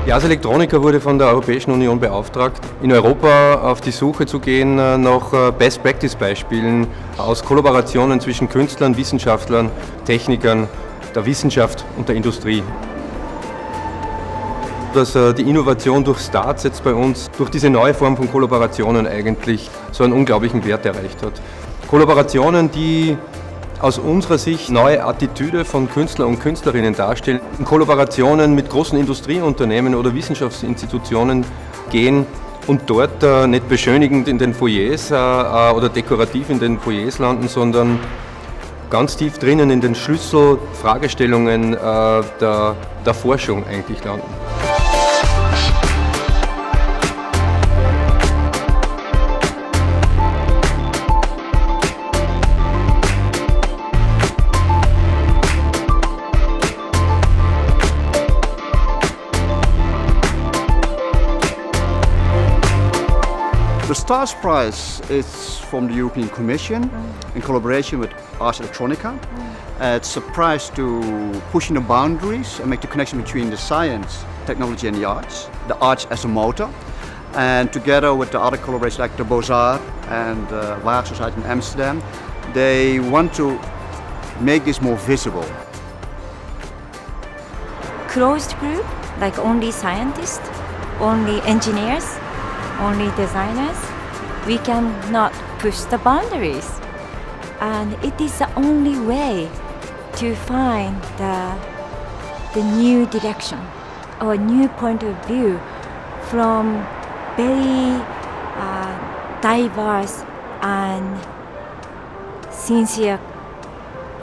Die Ars Electronica wurde von der Europäischen Union beauftragt, in Europa auf die Suche zu gehen nach Best-Practice-Beispielen aus Kollaborationen zwischen Künstlern, Wissenschaftlern, Technikern, der Wissenschaft und der Industrie. Dass die Innovation durch Starts jetzt bei uns durch diese neue Form von Kollaborationen eigentlich so einen unglaublichen Wert erreicht hat. Kollaborationen, die aus unserer Sicht neue Attitüde von Künstlern und Künstlerinnen darstellen, in Kollaborationen mit großen Industrieunternehmen oder Wissenschaftsinstitutionen gehen und dort nicht beschönigend in den Foyers oder dekorativ in den Foyers landen, sondern ganz tief drinnen in den Schlüsselfragestellungen der Forschung eigentlich landen. The STARS Prize is from the European Commission in collaboration with Ars Electronica. It's a prize to pushing the boundaries and make the connection between the science, technology and the arts as a motor. And together with the other collaborators like the Beaux-Arts and Waag Society in Amsterdam, they want to make this more visible. Closed group, like only scientists, only engineers, only designers, we cannot push the boundaries. And it is the only way to find the new direction or new point of view from very diverse and sincere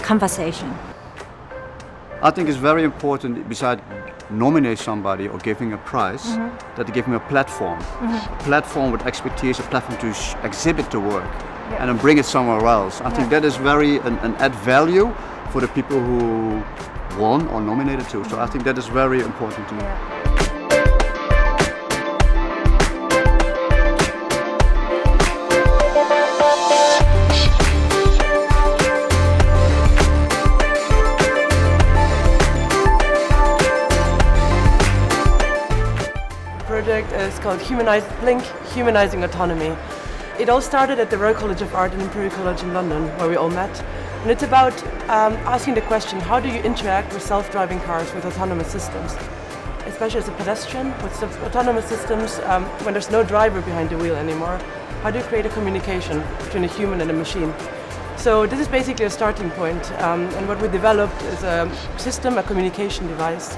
conversation. I think it's very important, besides nominate somebody or giving a prize, that they give them a platform. A platform with expertise, a platform to exhibit the work and then bring it somewhere else. I think that is very an add value for the people who won or nominated too. So I think that is very important to me. Project is called Humanizing Autonomy. It all started at the Royal College of Art and Imperial College in London, where we all met. And it's about asking the question, how do you interact with self-driving cars with autonomous systems? Especially as a pedestrian, with autonomous systems, when there's no driver behind the wheel anymore, how do you create a communication between a human and a machine? So this is basically a starting point, and what we developed is a system, a communication device,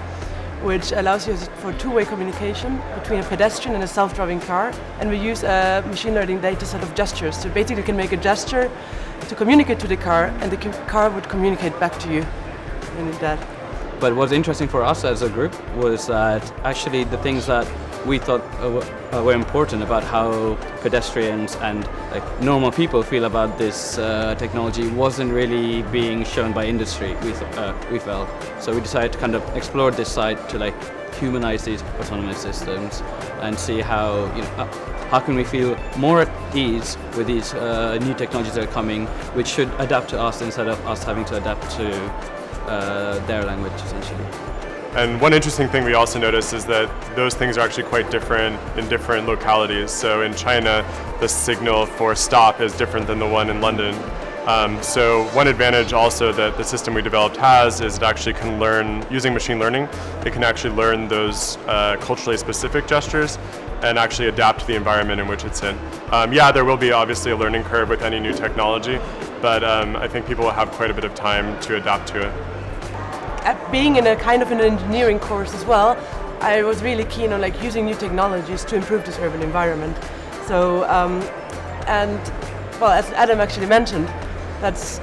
which allows you for two-way communication between a pedestrian and a self-driving car, and we use a machine learning data set of gestures. So basically you can make a gesture to communicate to the car, and the car would communicate back to you in that. But what's interesting for us as a group was that actually the things that we thought were important about how pedestrians and normal people feel about this technology wasn't really being shown by industry, we felt. So we decided to kind of explore this side to humanize these autonomous systems and see how how can we feel more at ease with these new technologies that are coming, which should adapt to us instead of us having to adapt to their language essentially. And one interesting thing we also noticed is that those things are actually quite different in different localities. So in China, the signal for stop is different than the one in London. So one advantage also that the system we developed has is it actually can learn, using machine learning, it can actually learn those culturally specific gestures and actually adapt to the environment in which it's in. Yeah, there will be obviously a learning curve with any new technology, but I think people will have quite a bit of time to adapt to it. Being in a kind of an engineering course as well, I was really keen on using new technologies to improve this urban environment. So, and well, as Adam actually mentioned, that's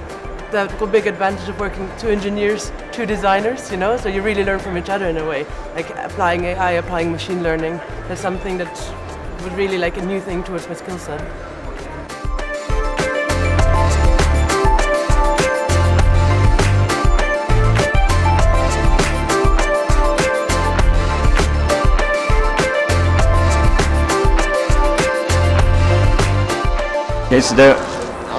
the big advantage of working two engineers, two designers, so you really learn from each other in a way. Like applying AI, applying machine learning, that's something that was really a new thing towards my skill set. Yes, the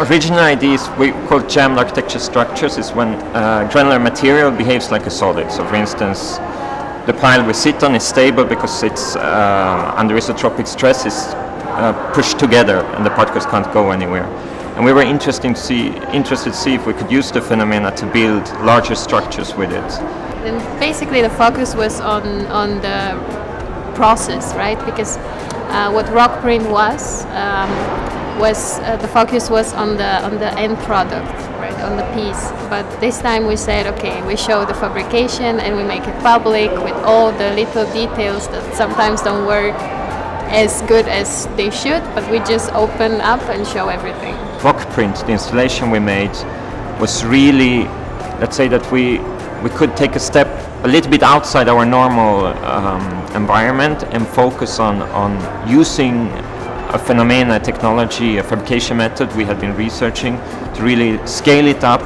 original idea is we call jammed architecture structures is when granular material behaves like a solid. So for instance, the pile we sit on is stable because it's under isotropic stress is pushed together and the particles can't go anywhere. And we were interested to see if we could use the phenomena to build larger structures with it. And basically the focus was on the process, right? Because what rock print was the focus was on the end product, right, on the piece. But this time we said, okay, we show the fabrication and we make it public with all the little details that sometimes don't work as good as they should, but we just open up and show everything. Rock print, the installation we made, was really, let's say that we could take a step a little bit outside our normal environment and focus on using a phenomena, a technology, a fabrication method we had been researching to really scale it up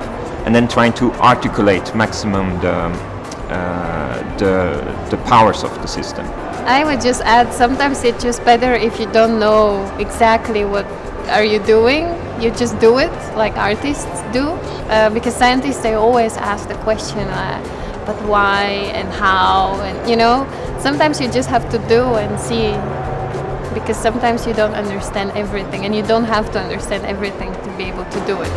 and then trying to articulate maximum the powers of the system. I would just add, sometimes it's just better if you don't know exactly what are you doing, you just do it like artists do, because scientists, they always ask the question, but why and how, and you know, sometimes you just have to do and see, because sometimes you don't understand everything and you don't have to understand everything to be able to do it.